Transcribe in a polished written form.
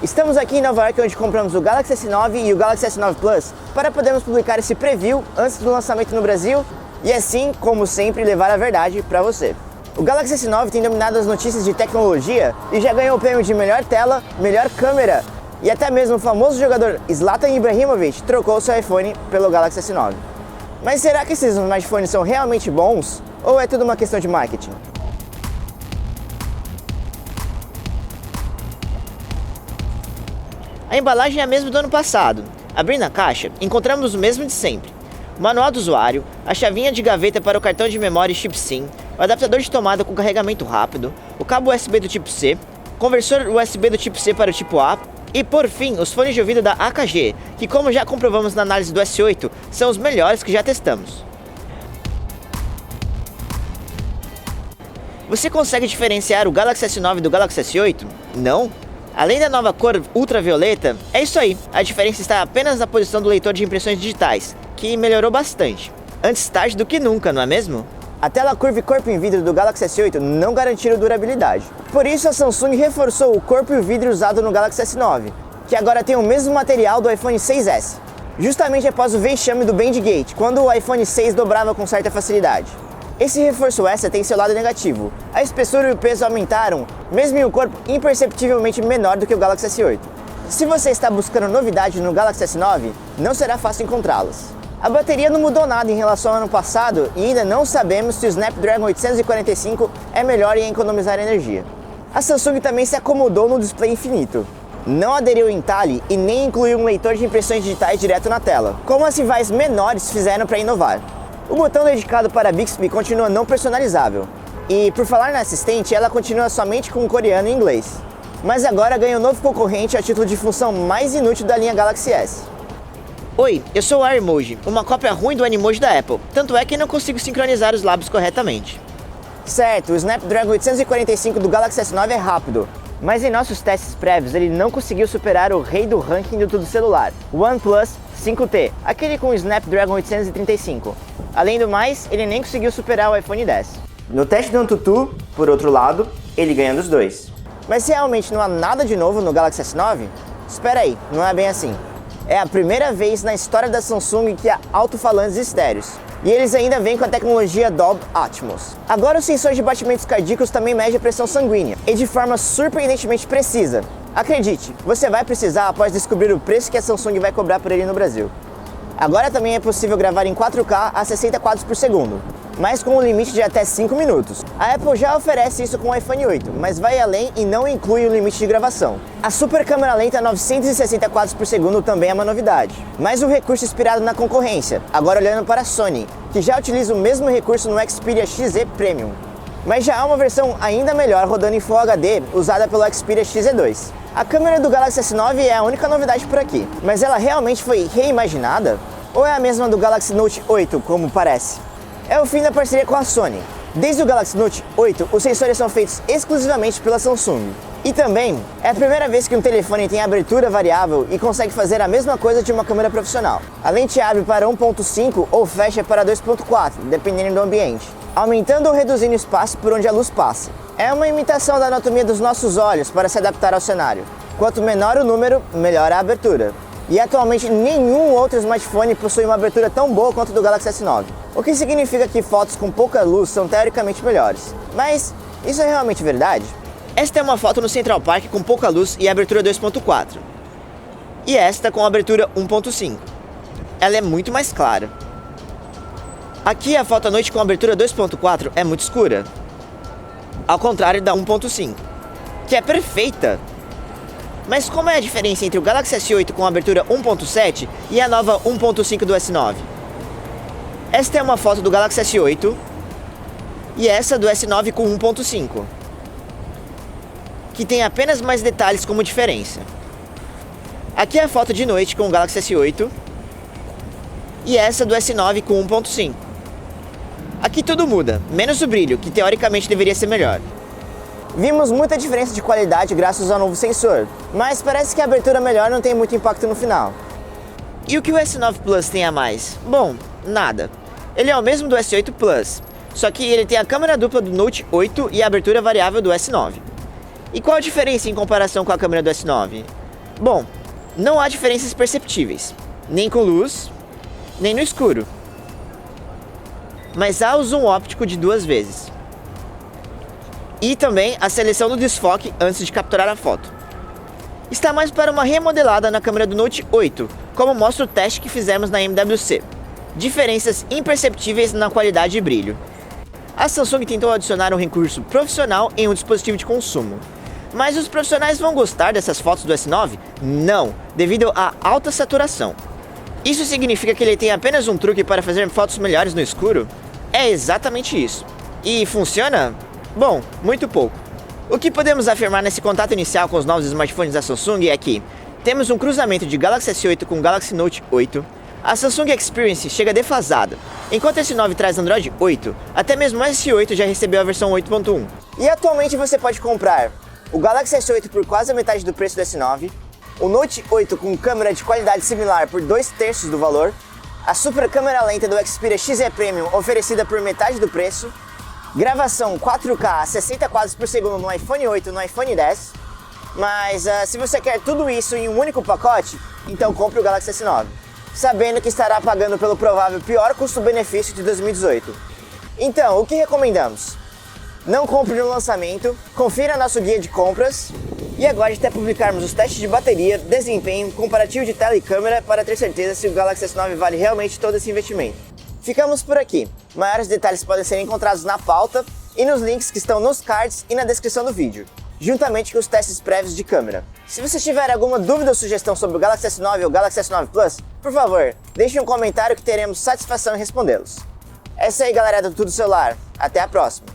Estamos aqui em Nova York, onde compramos o Galaxy S9 e o Galaxy S9 Plus para podermos publicar esse preview antes do lançamento no Brasil e assim, como sempre, levar a verdade para você. O Galaxy S9 tem dominado as notícias de tecnologia e já ganhou o prêmio de melhor tela, melhor câmera e até mesmo o famoso jogador Zlatan Ibrahimovic trocou seu iPhone pelo Galaxy S9. Mas será que esses smartphones são realmente bons ou é tudo uma questão de marketing? A embalagem é a mesma do ano passado. Abrindo a caixa, encontramos o mesmo de sempre. O manual do usuário, a chavinha de gaveta para o cartão de memória chip SIM, o adaptador de tomada com carregamento rápido, o cabo USB do tipo C, conversor USB do tipo C para o tipo A e, por fim, os fones de ouvido da AKG, que, como já comprovamos na análise do S8, são os melhores que já testamos. Você consegue diferenciar o Galaxy S9 do Galaxy S8? Não? Além da nova cor ultravioleta, é isso aí, a diferença está apenas na posição do leitor de impressões digitais, que melhorou bastante. Antes tarde do que nunca, não é mesmo? A tela curva e corpo em vidro do Galaxy S8 não garantiram durabilidade. Por isso a Samsung reforçou o corpo e o vidro usado no Galaxy S9, que agora tem o mesmo material do iPhone 6S, justamente após o vexame do Bandgate, quando o iPhone 6 dobrava com certa facilidade. Esse reforço extra tem seu lado negativo. A espessura e o peso aumentaram, mesmo em um corpo imperceptivelmente menor do que o Galaxy S8. Se você está buscando novidade no Galaxy S9, não será fácil encontrá-las. A bateria não mudou nada em relação ao ano passado e ainda não sabemos se o Snapdragon 845 é melhor em economizar energia. A Samsung também se acomodou no display infinito. Não aderiu em entalhe e nem incluiu um leitor de impressões digitais direto na tela, como as rivais menores fizeram para inovar. O botão dedicado para Bixby continua não personalizável. E por falar na assistente, ela continua somente com coreano e inglês. Mas agora ganha um novo concorrente a título de função mais inútil da linha Galaxy S. Oi, eu sou o AirEmoji, uma cópia ruim do Animoji da Apple, tanto é que não consigo sincronizar os lábios corretamente. Certo, o Snapdragon 845 do Galaxy S9 é rápido, mas em nossos testes prévios ele não conseguiu superar o rei do ranking do tudo celular, o OnePlus 5T, aquele com o Snapdragon 835. Além do mais, ele nem conseguiu superar o iPhone X. No teste do AnTuTu, por outro lado, ele ganha dos dois. Mas se realmente não há nada de novo no Galaxy S9, espera aí, não é bem assim. É a primeira vez na história da Samsung que há alto-falantes estéreos. E eles ainda vêm com a tecnologia Dolby Atmos. Agora os sensores de batimentos cardíacos também medem a pressão sanguínea, e de forma surpreendentemente precisa. Acredite, você vai precisar após descobrir o preço que a Samsung vai cobrar por ele no Brasil. Agora também é possível gravar em 4K a 60 quadros por segundo, mas com um limite de até 5 minutos. A Apple já oferece isso com o iPhone 8, mas vai além e não inclui o limite de gravação. A super câmera lenta 960 quadros por segundo também é uma novidade, mas um recurso inspirado na concorrência, agora olhando para a Sony, que já utiliza o mesmo recurso no Xperia XZ Premium. Mas já há uma versão ainda melhor rodando em Full HD, usada pelo Xperia XZ2. A câmera do Galaxy S9 é a única novidade por aqui, mas ela realmente foi reimaginada? Ou é a mesma do Galaxy Note 8, como parece? É o fim da parceria com a Sony. Desde o Galaxy Note 8, os sensores são feitos exclusivamente pela Samsung. E também, é a primeira vez que um telefone tem abertura variável e consegue fazer a mesma coisa de uma câmera profissional. A lente abre para 1.5 ou fecha para 2.4, dependendo do ambiente, aumentando ou reduzindo o espaço por onde a luz passa. É uma imitação da anatomia dos nossos olhos para se adaptar ao cenário. Quanto menor o número, melhor a abertura. E atualmente nenhum outro smartphone possui uma abertura tão boa quanto a do Galaxy S9. O que significa que fotos com pouca luz são teoricamente melhores. Mas isso é realmente verdade? Esta é uma foto no Central Park com pouca luz e abertura 2.4. E esta com abertura 1.5. Ela é muito mais clara. Aqui a foto à noite com abertura 2.4 é muito escura, ao contrário da 1.5, que é perfeita. Mas como é a diferença entre o Galaxy S8 com abertura 1.7 e a nova 1.5 do S9? Esta é uma foto do Galaxy S8 e essa do S9 com 1.5, que tem apenas mais detalhes como diferença. Aqui é a foto de noite com o Galaxy S8 e essa do S9 com 1.5. Aqui tudo muda, menos o brilho, que teoricamente deveria ser melhor. Vimos muita diferença de qualidade graças ao novo sensor, mas parece que a abertura melhor não tem muito impacto no final. E o que o S9 Plus tem a mais? Bom, nada. Ele é o mesmo do S8 Plus, só que ele tem a câmera dupla do Note 8 e a abertura variável do S9. E qual a diferença em comparação com a câmera do S9? Bom, não há diferenças perceptíveis, nem com luz, nem no escuro. Mas há o zoom óptico de 2 vezes. E também a seleção do desfoque antes de capturar a foto. Está mais para uma remodelada na câmera do Note 8, como mostra o teste que fizemos na MWC. Diferenças imperceptíveis na qualidade e brilho. A Samsung tentou adicionar um recurso profissional em um dispositivo de consumo. Mas os profissionais vão gostar dessas fotos do S9? Não, devido à alta saturação. Isso significa que ele tem apenas um truque para fazer fotos melhores no escuro? É exatamente isso. E funciona? Bom, muito pouco. O que podemos afirmar nesse contato inicial com os novos smartphones da Samsung é que temos um cruzamento de Galaxy S8 com Galaxy Note 8, a Samsung Experience chega defasada, enquanto esse S9 traz Android 8, até mesmo o S8 já recebeu a versão 8.1. E atualmente você pode comprar o Galaxy S8 por quase a metade do preço do S9, o Note 8 com câmera de qualidade similar por 2/3 do valor, a super câmera lenta do Xperia XE Premium oferecida por metade do preço, gravação 4K a 60 quadros por segundo no iPhone 8 e no iPhone 10, mas se você quer tudo isso em um único pacote, então compre o Galaxy S9, sabendo que estará pagando pelo provável pior custo-benefício de 2018. Então, o que recomendamos? Não compre no lançamento, confira nosso guia de compras e aguarde até publicarmos os testes de bateria, desempenho, comparativo de tela e câmera para ter certeza se o Galaxy S9 vale realmente todo esse investimento. Ficamos por aqui. Maiores detalhes podem ser encontrados na pauta e nos links que estão nos cards e na descrição do vídeo, juntamente com os testes prévios de câmera. Se você tiver alguma dúvida ou sugestão sobre o Galaxy S9 ou o Galaxy S9 Plus, por favor, deixe um comentário que teremos satisfação em respondê-los. É isso aí, galera do Tudo Celular. Até a próxima!